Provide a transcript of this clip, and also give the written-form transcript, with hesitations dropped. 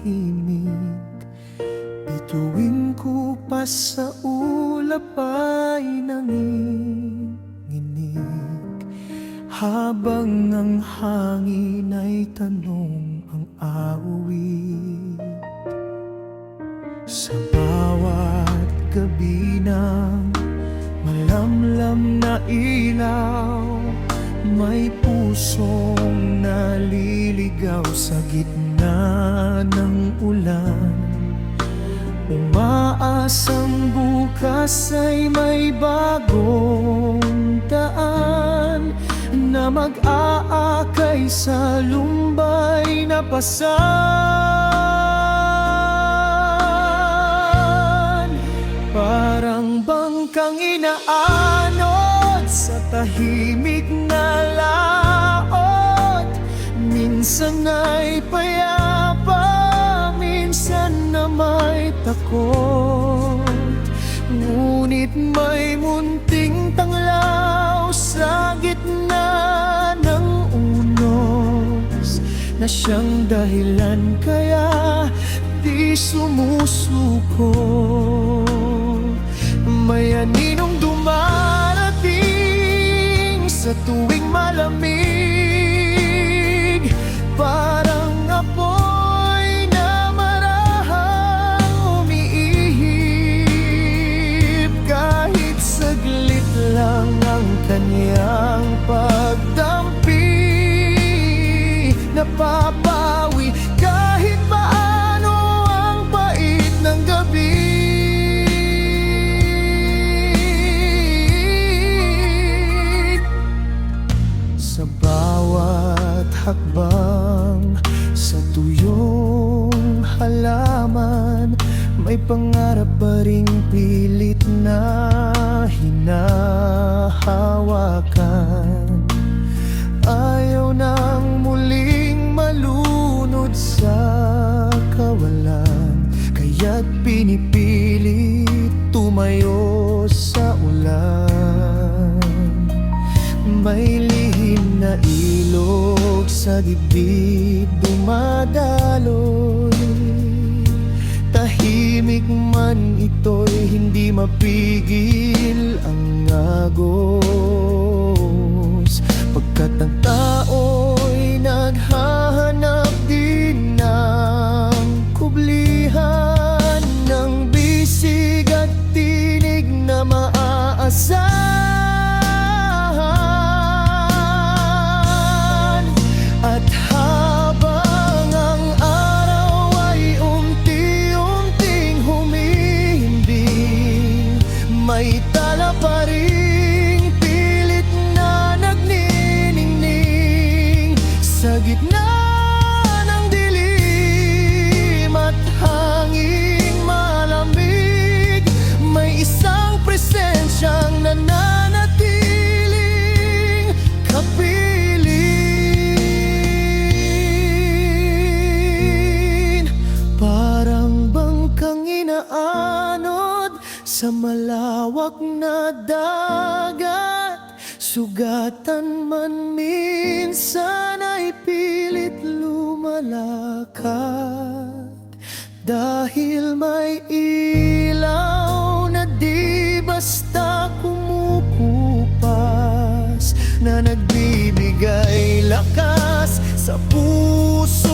himig. Bituin ko pa sa ulap ay nanginginig, habang ang hangin ay tanong ang awit. Sa bawat gabi ng malamlam na ilaw, may pusong naliligaw sa gitna ng ulan. Umaasang bukas ay may bagong daan na mag-aakay sa lumbay na pasan. Parang bangkang inaanod sa tahimik na laot, minsan ay payapa, minsan na may takot. Ngunit may munting tanglaw sa gitna ng unos, na siyang dahilan kaya di sumusuko. May aninong dumarating sa tuwing malamig, parang apoy na marahang umiihip. Kahit saglit lang ang kanyang pagdampi, napapawi kahit paano ang pait ng gabi. Sa bawat hakbang sa tuyong halaman, may pangarap pa ring pilit na hinahawakan. Ayaw nang muling malunod sa kawalan, kaya't pinipilit tumayo sa ulan. May lihim na ilog sa dibdib dumadaloy, tahimik man ito'y hindi mapigil ang agos. Pagkat ang tao'y naghahanap din ng kublihan, ng bisig at tinig na maaasahan. At habang ang araw ay unti-unting humihimbing, may tala pa ring pilit na nagniningning. Sa gitna ng dilim at hanging malamig, may isang presensyang nananatiling kapiling. Parang bangkang inaanod sa malawak na dagat, sugatan man minsan ay pilit lumalakad. Dahil may ilaw na di basta kumukupas, na nagbibigay lakas sa puso